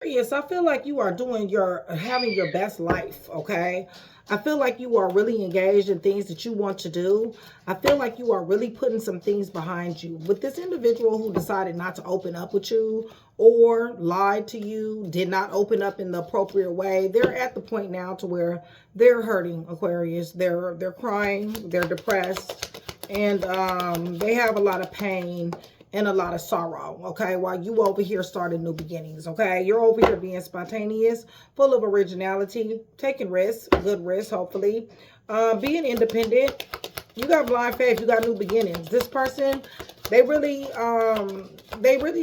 Yes, I feel like you are having your best life, okay? I feel like you are really engaged in things that you want to do. I feel like you are really putting some things behind you. With this individual who decided not to open up with you or lied to you, did not open up in the appropriate way, they're at the point now to where they're hurting, Aquarius. They're crying, they're depressed, and they have a lot of pain and a lot of sorrow, okay? While you over here starting new beginnings, okay? You're over here being spontaneous, full of originality, taking risks, good risks, hopefully. Being independent. You got blind faith, you got new beginnings. This person, they really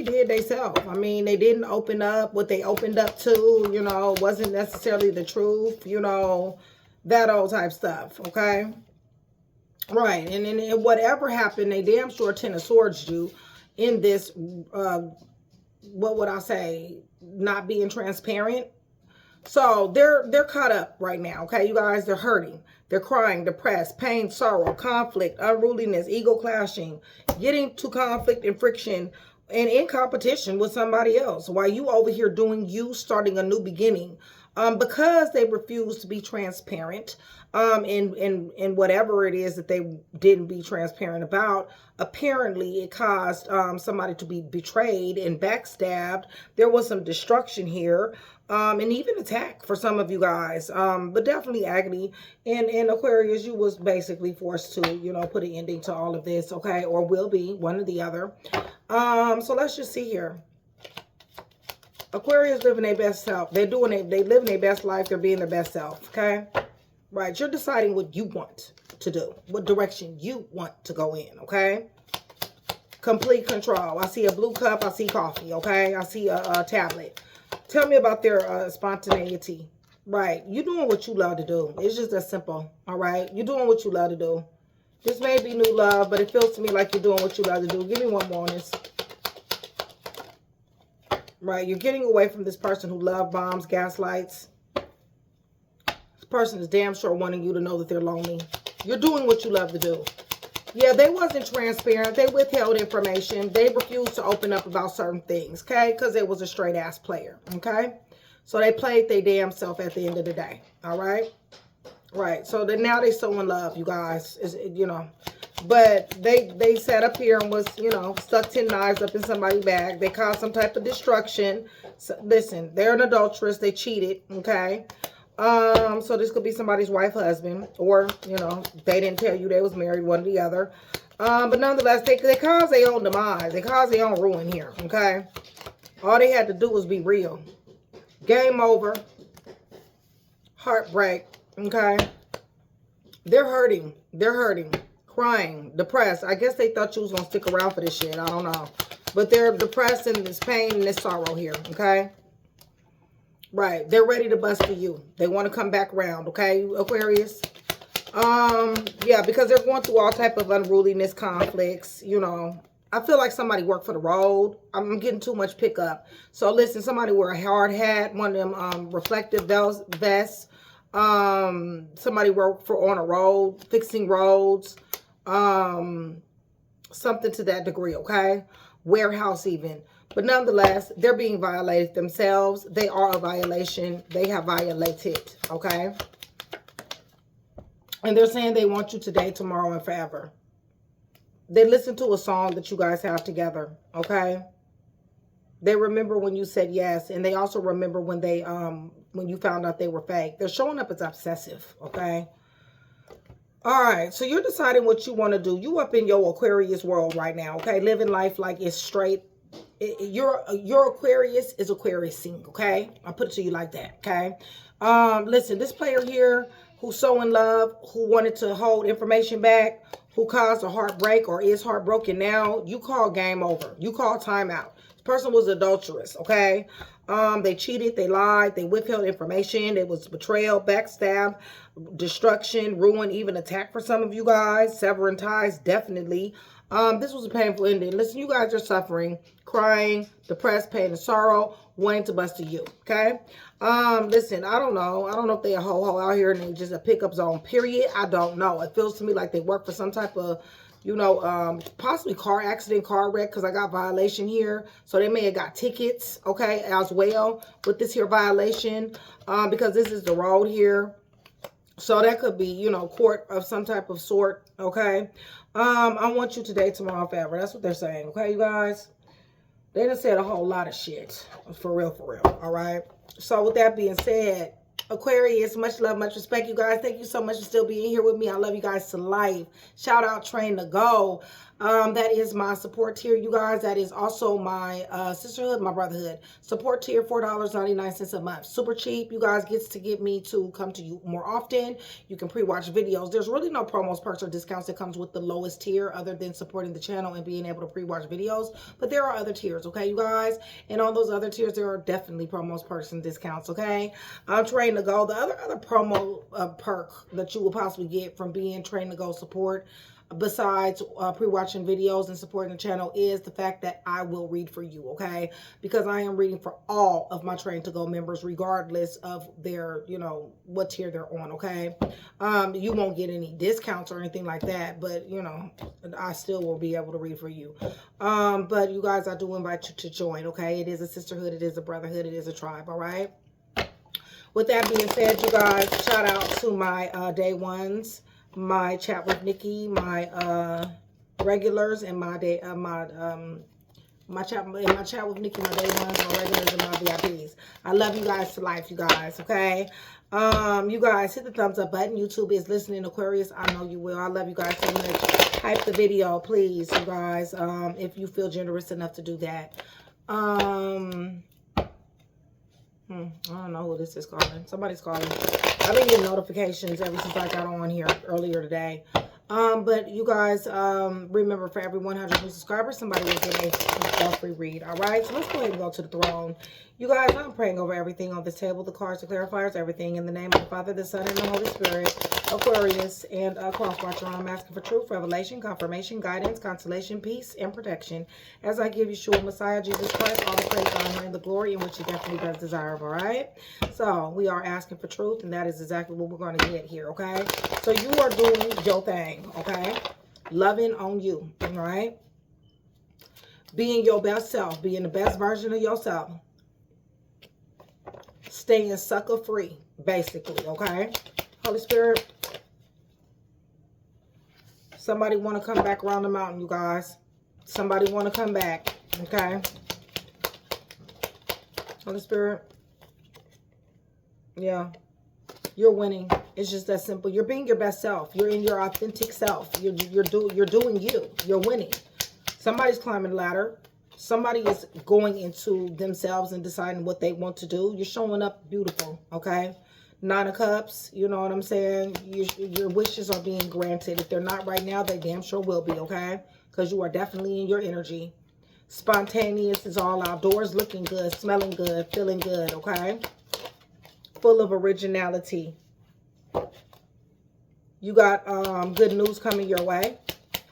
did themselves. I mean, they didn't open up. What they opened up to, wasn't necessarily the truth, that old type stuff, okay? Right, and then whatever happened, they damn sure Ten of Swords you in this, what would I say, not being transparent. So they're caught up right now, okay, you guys. They're hurting, they're crying, depressed, pain, sorrow, conflict, unruliness, ego clashing, getting to conflict and friction, and in competition with somebody else while you over here doing you, starting a new beginning. Because they refuse to be transparent in whatever it is that they didn't be transparent about. Apparently it caused somebody to be betrayed and backstabbed. There was some destruction here, and even attack for some of you guys, but definitely agony. And Aquarius, you was basically forced to put an ending to all of this, okay, or will be, one or the other. So let's just see here. Aquarius living their best self. They living their best life. They're being their best self. Okay. Right. You're deciding what you want to do, what direction you want to go in. Okay. Complete control. I see a blue cup. I see coffee. Okay. I see a tablet. Tell me about their spontaneity. Right. You're doing what you love to do. It's just that simple. All right. You're doing what you love to do. This may be new love, but it feels to me like you're doing what you love to do. Give me one more on this. Right, you're getting away from this person who love bombs, gaslights. This person is damn sure wanting you to know that they're lonely. You're doing what you love to do. Yeah, they wasn't transparent. They withheld information. They refused to open up about certain things, okay? Because they was a straight-ass player, okay? So they played their damn self at the end of the day, all right? Right, so now they so in love, you guys, But they sat up here and was, stuck 10 knives up in somebody's bag. They caused some type of destruction. So, listen, they're an adulteress. They cheated, okay? So this could be somebody's wife, husband, or, they didn't tell you they was married, one or the other. But nonetheless, they caused their own demise. They caused their own ruin here, okay? All they had to do was be real. Game over. Heartbreak, okay? They're hurting. They're hurting. Crying, depressed. I guess they thought you was going to stick around for this shit. I don't know. But they're depressed and there's pain and there's sorrow here, okay? Right. They're ready to bust for you. They want to come back around, okay, Aquarius? Yeah, because they're going through all type of unruliness, conflicts, I feel like somebody worked for the road. I'm getting too much pickup. So listen, somebody wear a hard hat, one of them reflective vests. Somebody worked on a road, fixing roads. Something to that degree, okay? Warehouse even. But nonetheless, they're being violated themselves. They are a violation. They have violated, okay? And they're saying they want you today, tomorrow, and forever. They listen to a song that you guys have together, okay? They remember when you said yes, and they also remember when when you found out they were fake. They're showing up as obsessive, okay? All right, so you're deciding what you want to do. You up in your Aquarius world right now, okay? Living life like it's straight. Your Aquarius is Aquariusing, okay? I'll put it to you like that, okay? Listen, this player here who's so in love, who wanted to hold information back, who caused a heartbreak or is heartbroken now, you call game over. You call timeout. This person was adulterous, okay? They cheated, they lied, they withheld information, it was betrayal, backstab, destruction, ruin, even attack for some of you guys, severing ties, definitely. This was a painful ending. Listen, you guys are suffering, crying, depressed, pain, and sorrow, wanting to bust to you, okay? Listen, I don't know. I don't know if they a ho-ho out here and they just a pickup zone, period. I don't know. It feels to me like they work for some type of, you know, possibly car accident, car wreck, because I got violation here. So they may have got tickets, okay, as well with this here violation, because this is the road here. So that could be, you know, court of some type of sort, okay? I want you today, tomorrow, forever. That's what they're saying, okay, you guys? They done said a whole lot of shit, for real, all right? So with that being said, Aquarius, much love, much respect, you guys. Thank you so much for still being here with me. I love you guys to life. Shout out Train to Go. That is my support tier, you guys. That is also my sisterhood, my brotherhood. Support tier, $4.99 a month. Super cheap. You guys gets to get me to come to you more often. You can pre-watch videos. There's really no promos, perks, or discounts that comes with the lowest tier other than supporting the channel and being able to pre-watch videos. But there are other tiers, okay, you guys? And on those other tiers, there are definitely promos, perks, and discounts, okay? I'm Train to Go. The other promo perk that you will possibly get from being Train to Go support, besides pre-watching videos and supporting the channel, is the fact that I will read for you, okay? Because I am reading for all of my Train to Go members, regardless of their, you know, what tier they're on, okay? You won't get any discounts or anything like that, but, you know, I still will be able to read for you. But you guys, I do invite you to join, okay? It is a sisterhood, it is a brotherhood, it is a tribe, all right? With that being said, you guys, shout out to my day ones, my chat with Nikki, my regulars, and my chat with Nikki, my day ones, my regulars, and my VIPs. I love you guys to life, you guys, okay? You guys, hit the thumbs up button. YouTube is listening, Aquarius. I know you will. I love you guys so much. Hype the video, please, you guys, if you feel generous enough to do that. I don't know who this is calling. Somebody's calling. I've been getting notifications ever since I got on here earlier today. But you guys, remember, for every 100 new subscribers, somebody will get a free read. All right, so let's go ahead and go to the throne. You guys, I'm praying over everything on this table, the cards, the clarifiers, everything, in the name of the Father, the Son, and the Holy Spirit. Aquarius and Cross Watcher, I'm asking for truth, revelation, confirmation, guidance, consolation, peace, and protection. As I give Yeshua, Messiah, Jesus Christ, all the praise, honor, and the glory in which he definitely does deserve, all right? So we are asking for truth, and that is exactly what we're going to get here, okay? So you are doing your thing, okay? Loving on you, all right? Being your best self, being the best version of yourself. Staying sucker free, basically, okay? Holy Spirit, somebody want to come back around the mountain, you guys. Somebody want to come back, okay? Holy Spirit, yeah, you're winning. It's just that simple. You're being your best self. You're in your authentic self. You're doing you. You're winning. Somebody's climbing the ladder. Somebody is going into themselves and deciding what they want to do. You're showing up beautiful, okay? 9 of Cups, you know what I'm saying? Your wishes are being granted. If they're not right now, they damn sure will be, okay? Because you are definitely in your energy. Spontaneous is all outdoors, looking good, smelling good, feeling good, okay? Full of originality. You got good news coming your way,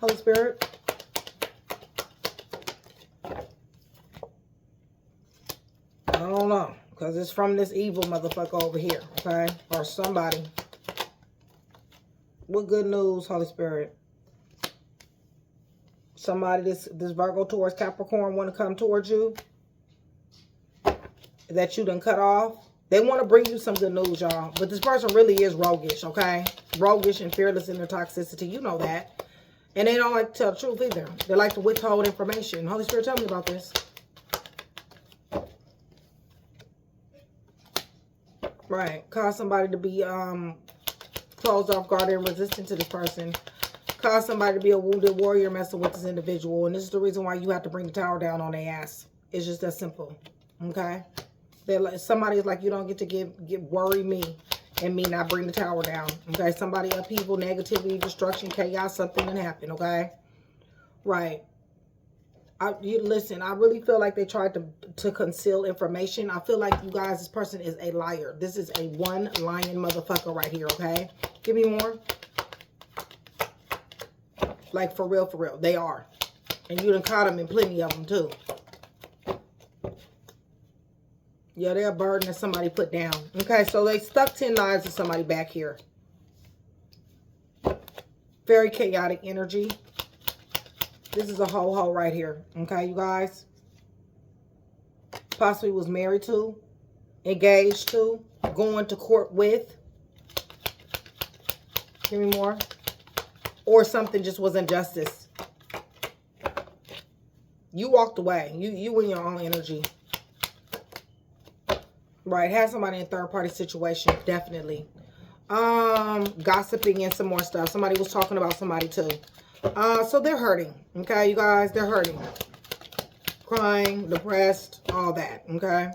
Holy Spirit. I don't know, because it's from this evil motherfucker over here, okay? Or somebody. What good news, Holy Spirit? Somebody, this Virgo, Taurus, Capricorn want to come towards you that you done cut off. They want to bring you some good news, y'all. But this person really is roguish, okay? Roguish and fearless in their toxicity. You know that. And they don't like to tell the truth either. They like to withhold information. Holy Spirit, tell me about this. Right. Cause somebody to be closed off guard and resistant to this person. Cause somebody to be a wounded warrior messing with this individual. And this is the reason why you have to bring the tower down on their ass. It's just that simple. Okay? They're like, somebody's like, you don't get to worry me and me not bring the tower down. Okay? Somebody, upheaval, negativity, destruction, chaos, something can happen. Okay? Right. Listen, I really feel like they tried to conceal information. I feel like, you guys, this person is a liar. This is a one lying motherfucker right here, okay? Give me more. Like, for real, they are. And you done caught them in plenty of them, too. Yeah, they're a burden that somebody put down. Okay, so they stuck 10 lives to somebody back here. Very chaotic energy. This is a ho-ho right here. Okay, you guys? Possibly was married to, engaged to, going to court with. Give me more. Or something just was injustice. You walked away. You in your own energy. Right. Had somebody in a third-party situation. Definitely. Gossiping and some more stuff. Somebody was talking about somebody too. So they're hurting. Okay, you guys? They're hurting. Crying, depressed, all that. Okay?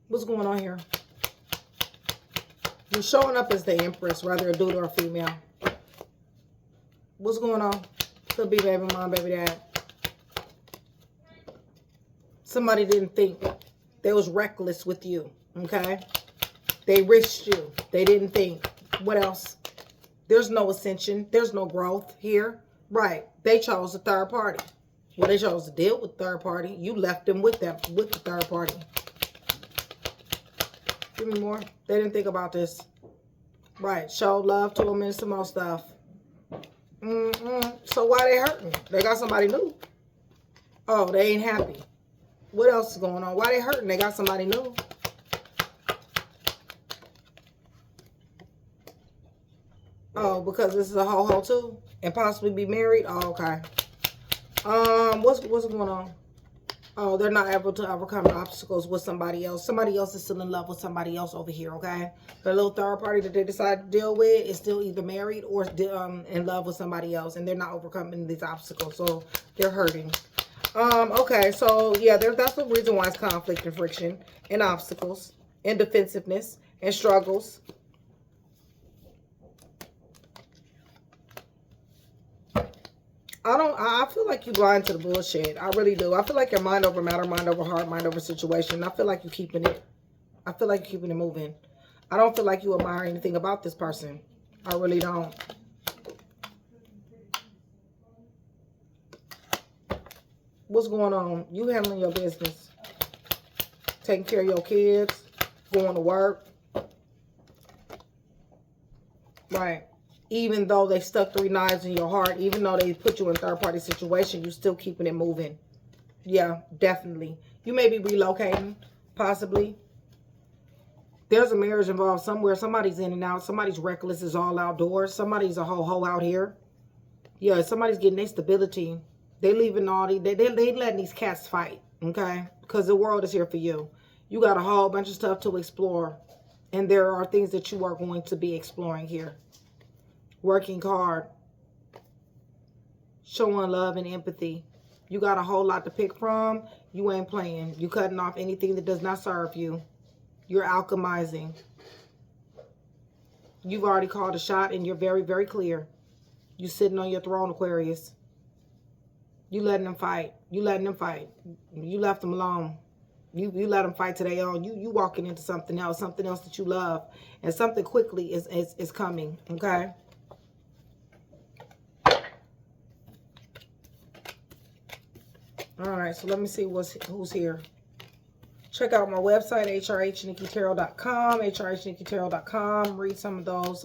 What's going on here? You're showing up as the Empress, whether a dude or a female. What's going on? Could be baby mom, baby dad. Somebody didn't think. They was reckless with you. Okay? They risked you. They didn't think. What else? There's no ascension. There's no growth here. Right. They chose a third party. Well, they chose to deal with third party. You left them with the third party. Give me more. They didn't think about this. Right. Showed love to them and some more stuff. So why they hurting? They got somebody new. Oh, they ain't happy. What else is going on? Why they hurting? They got somebody new. Oh, because this is a ho-ho too? And possibly be married? Oh, okay. What's going on? Oh, they're not able to overcome the obstacles with somebody else. Somebody else is still in love with somebody else over here, okay? The little third party that they decide to deal with is still either married or in love with somebody else. And they're not overcoming these obstacles. So they're hurting. Okay, so yeah, that's the reason why it's conflict and friction and obstacles and defensiveness and struggles. I feel like you blind to the bullshit. I really do. I feel like you're mind over matter, mind over heart, mind over situation. I feel like you're keeping it. I feel like you're keeping it moving. I don't feel like you admire anything about this person. I really don't. What's going on? You handling your business. Taking care of your kids. Going to work. Right. Even though they stuck 3 knives in your heart, even though they put you in a third-party situation, you're still keeping it moving. Yeah, definitely. You may be relocating, possibly. There's a marriage involved somewhere. Somebody's in and out. Somebody's reckless, is all outdoors. Somebody's a ho-ho out here. Yeah, somebody's getting their stability. They leaving all these, they letting these cats fight, okay? Because the world is here for you. You got a whole bunch of stuff to explore. And there are things that you are going to be exploring here. Working hard, showing love and empathy. You got a whole lot to pick from. You ain't playing. You cutting off anything that does not serve you. You're alchemizing. You've already called a shot and you're very, very clear. You sitting on your throne, Aquarius. You letting them fight. You letting them fight. You left them alone. You let them fight to their own. You walking into something else that you love. And something quickly is coming, okay? All right, so let me see who's here. Check out my website, hrhnikkitarot.com, hrhnikkitarot.com. Read some of those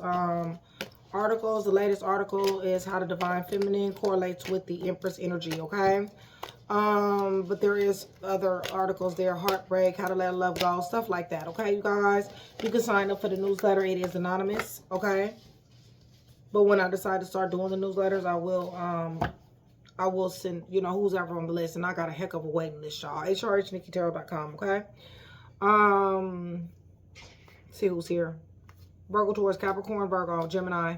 articles. The latest article is How the Divine Feminine Correlates with the Empress Energy, okay? But there is other articles there, Heartbreak, How to Let Love Go, stuff like that, okay, you guys? You can sign up for the newsletter. It is anonymous, okay? But when I decide to start doing the newsletters, I will send, you know, who's ever on the list. And I got a heck of a waiting list, y'all. hrhnikkitarot.com, okay? See who's here. Virgo, Taurus, Capricorn, Virgo, Gemini,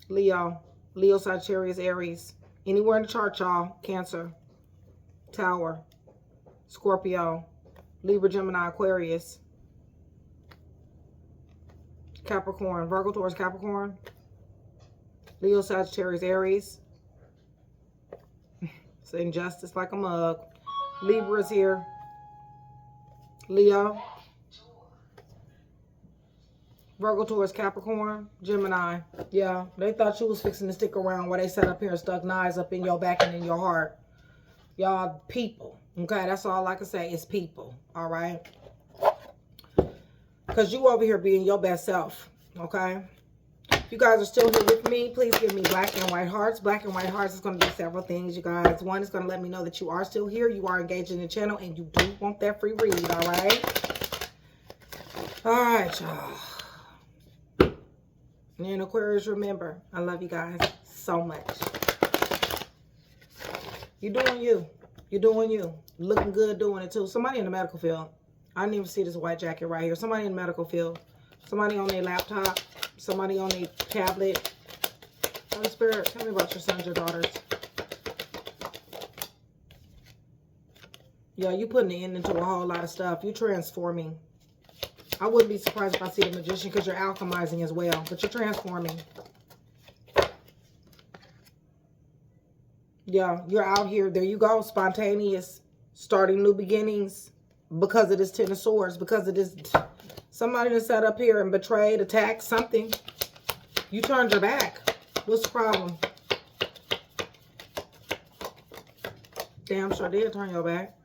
Leo, Sagittarius, Aries. Anywhere in the chart, y'all. Cancer, Tower, Scorpio, Libra, Gemini, Aquarius, Capricorn, Virgo, Taurus, Capricorn, Leo, Sagittarius, Aries. It's injustice like a mug. Libra's here. Leo. Virgo, Taurus, Capricorn, Gemini. Yeah, they thought you was fixing to stick around while they sat up here and stuck knives up in your back and in your heart. Y'all people. Okay, that's all I can say is people. All right? Because you over here being your best self. Okay? If you guys are still here with me, please give me black and white hearts. Black and white hearts is going to do several things, you guys. One is going to let me know that you are still here, you are engaged in the channel, and you do want that free read, all right? All right, y'all. And Aquarius, remember, I love you guys so much. You're doing you. You're doing you. Looking good doing it, too. Somebody in the medical field. I didn't even see this white jacket right here. Somebody in the medical field. Somebody on their laptop. Somebody on their tablet. Holy Spirit, tell me about your sons, your daughters. Yeah, you putting the end into a whole lot of stuff. You're transforming. I wouldn't be surprised if I see the Magician because you're alchemizing as well. But you're transforming. Yeah, you're out here. There you go. Spontaneous. Starting new beginnings. Because of this Ten of Swords. Because of this. Somebody that sat up here and betrayed, attacked, something. You turned your back. What's the problem? Damn sure did turn your back.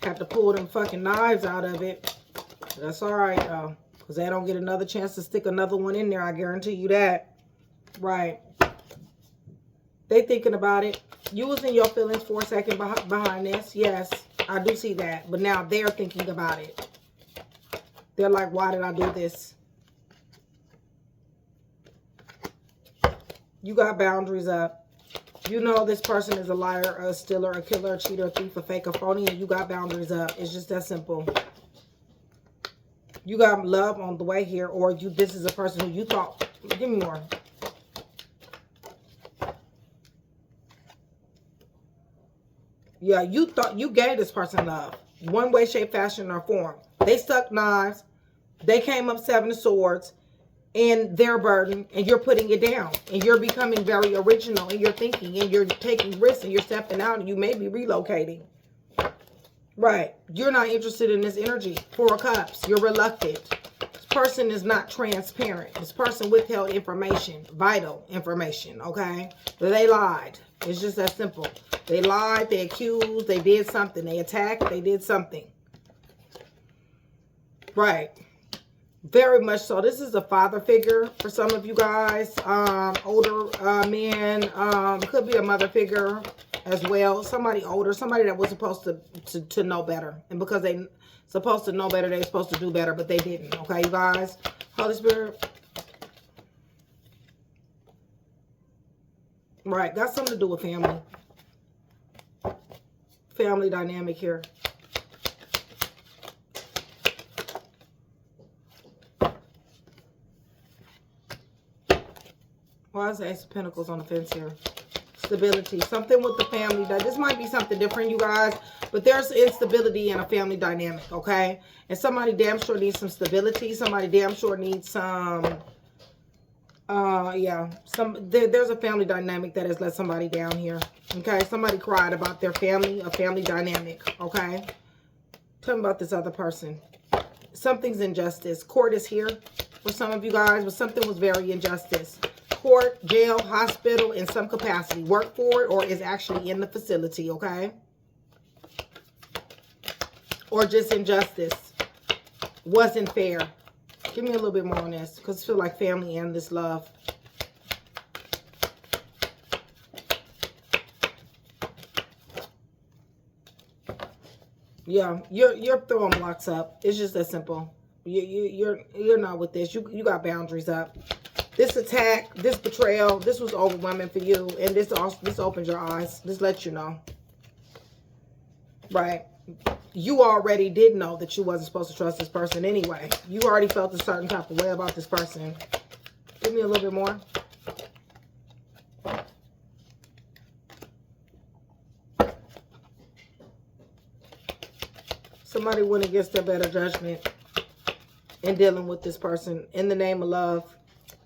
Had to pull them fucking knives out of it. That's all right, though. Because they don't get another chance to stick another one in there. I guarantee you that. Right. They thinking about it. You was in your feelings for a second behind this. Yes, I do see that. But now they're thinking about it. They're like, why did I do this? You got boundaries up. You know this person is a liar, a stealer, a killer, a cheater, a thief, a fake, a phony, and you got boundaries up. It's just that simple. You got love on the way here, or this is a person who you thought, give me more. Yeah, you thought you gave this person love. One way, shape, fashion, or form. They stuck knives. They came up Seven of Swords. And their burden, and you're putting it down, and you're becoming very original in your thinking, and you're taking risks, and you're stepping out, and you may be relocating. Right. You're not interested in this energy. Four of Cups. You're reluctant. This person is not transparent. This person withheld information, vital information, okay? They lied. It's just that simple. They lied, they accused, they did something. They attacked, they did something. Right. Very much so. This is a father figure for some of you guys. Older men. Could be a mother figure as well. Somebody older. Somebody that was supposed to know better. And because they supposed to know better, they're supposed to do better, but they didn't. Okay, you guys? Holy Spirit. Right. Got something to do with family. Family dynamic here. Why is the Ace of Pentacles on the fence here? Stability. Something with the family. This might be something different, you guys. But there's instability in a family dynamic, okay? And somebody damn sure needs some stability. Somebody damn sure needs some... yeah. There's a family dynamic that has let somebody down here. Okay? Somebody cried about their family. A family dynamic, okay? Tell me about this other person. Something's injustice. Court is here for some of you guys. But something was very injustice. Court, jail, hospital, in some capacity. Work for it or is actually in the facility, okay? Or just injustice. Wasn't fair. Give me a little bit more on this because I feel like family and this love. Yeah, you're throwing blocks up. It's just that simple. You're not with this. You got boundaries up. This attack, this betrayal, this was overwhelming for you. And this opens your eyes. This lets you know. Right. You already did know that you wasn't supposed to trust this person anyway. You already felt a certain type of way about this person. Give me a little bit more. Somebody went against their better judgment in dealing with this person in the name of love.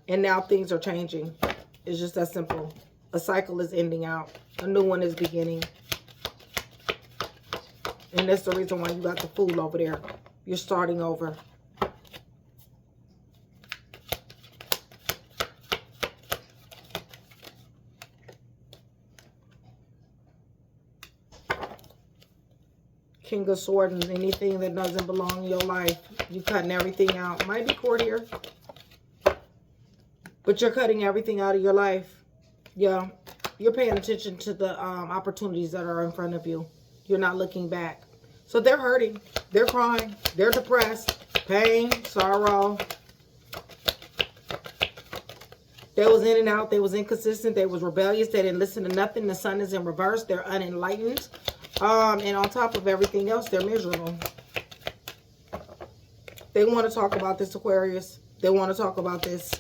And now things are changing. It's just that simple. A cycle is ending out. A new one is beginning. And that's the reason why you got the Fool over there. You're starting over. King of Swords and anything that doesn't belong in your life. You cutting everything out. Might be court here. But you're cutting everything out of your life. Yeah. You're paying attention to the opportunities that are in front of you. You're not looking back. So they're hurting. They're crying. They're depressed. Pain, sorrow. They was in and out. They was inconsistent. They was rebellious. They didn't listen to nothing. The sun is in reverse. They're unenlightened. And on top of everything else, they're miserable. They want to talk about this, Aquarius. They want to talk about this.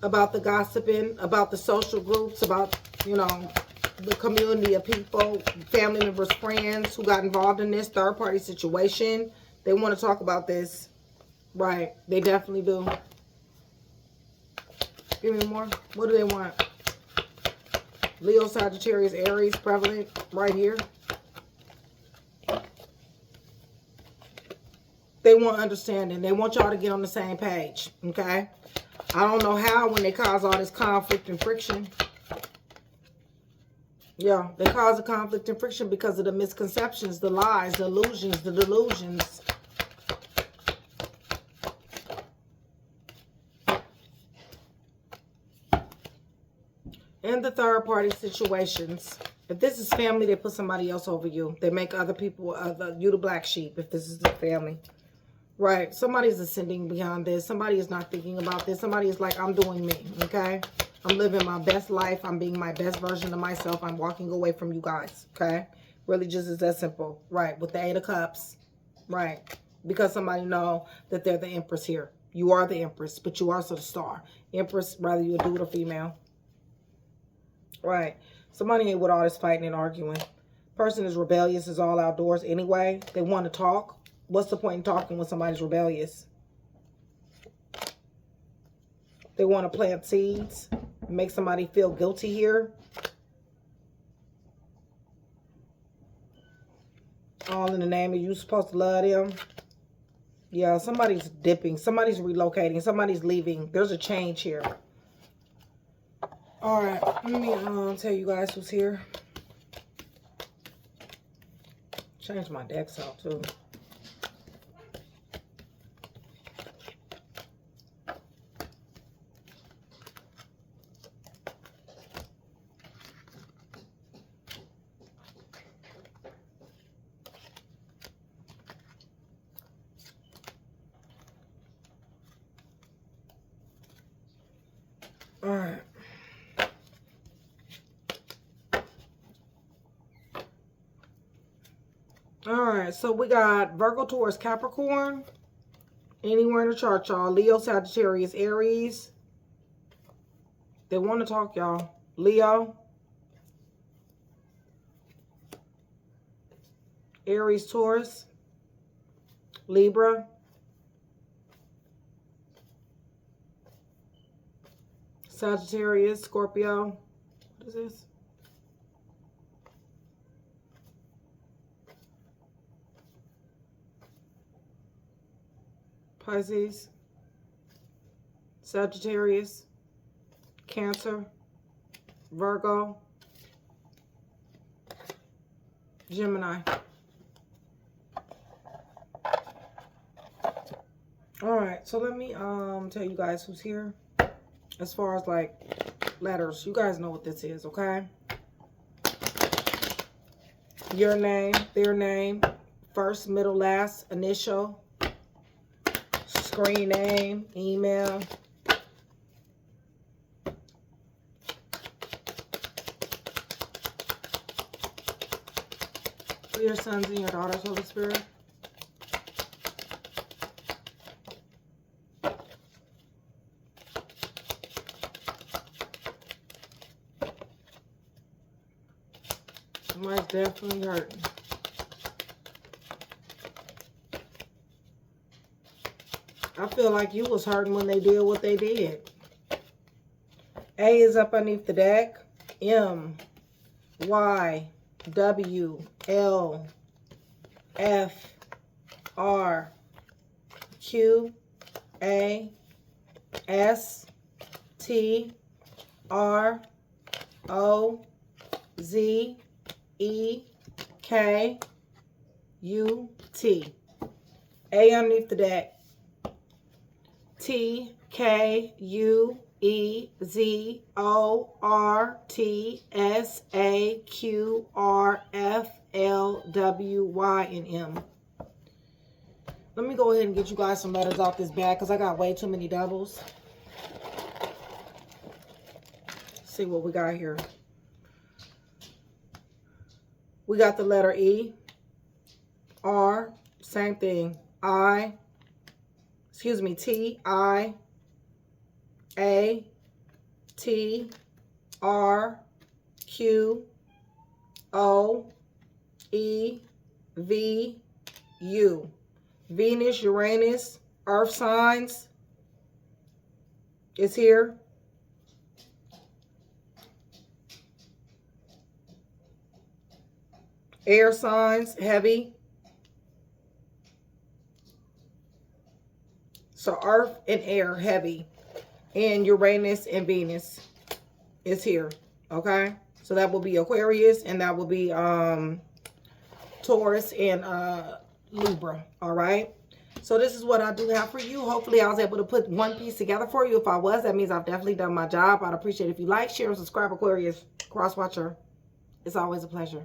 About the gossiping, about the social groups, about, you know, the community of people, family members, friends who got involved in this third-party situation. They want to talk about this. Right. They definitely do. Give me more. What do they want? Leo, Sagittarius, Aries, prevalent right here. They want understanding. They want y'all to get on the same page. Okay? I don't know how when they cause all this conflict and friction. Yeah, they cause the conflict and friction because of the misconceptions, the lies, the illusions, the delusions. And the third party situations. If this is family, they put somebody else over you. They make other people, you the black sheep if this is the family. Right. Somebody's ascending beyond this. Somebody is not thinking about this. Somebody is like, I'm doing me. Okay. I'm living my best life. I'm being my best version of myself. I'm walking away from you guys. Okay. Really just is that simple. Right. With the 8 of Cups. Right. Because somebody know that they're the Empress here. You are the Empress, but you are also the star. Empress, whether you're a dude or female. Right. Somebody ain't with all this fighting and arguing. Person is rebellious, is all outdoors anyway. They want to talk. What's the point in talking when somebody's rebellious? They want to plant seeds, make somebody feel guilty here. All in the name of you supposed to love them. Yeah, somebody's dipping. Somebody's relocating. Somebody's leaving. There's a change here. All right, let me tell you guys who's here. Change my decks out too. All right. All right, so we got Virgo, Taurus, Capricorn. Anywhere in the chart, y'all. Leo, Sagittarius, Aries. They want to talk, y'all. Leo. Aries, Taurus. Libra. Sagittarius, Scorpio. What is this? Pisces, Sagittarius, Cancer, Virgo, Gemini. All right, so let me tell you guys who's here. As far as like letters, you guys know what this is, okay? Your name, their name, first, middle, last, initial, screen name, email. For your sons and your daughters, Holy Spirit. Somebody's definitely hurting. I feel like you was hurting when they did what they did. A is up underneath the deck. M, Y, W, L, F, R, Q, A, S, T, R, O, Z, E, K, U, T. A underneath the deck. TKUEZORTSAQRFLWYM. Let me go ahead and get you guys some letters off this bag because I got way too many doubles. See what we got here. We got the letter E, R, same thing, T, I, A, T, R, Q, O, E, V, U. Venus, Uranus, Earth signs is here. Air signs, heavy. So Earth and air, heavy. And Uranus and Venus is here. Okay? So that will be Aquarius, and that will be Taurus and Libra. All right? So this is what I do have for you. Hopefully I was able to put one piece together for you. If I was, that means I've definitely done my job. I'd appreciate it if you like, share, and subscribe. Aquarius, cross watcher. It's always a pleasure.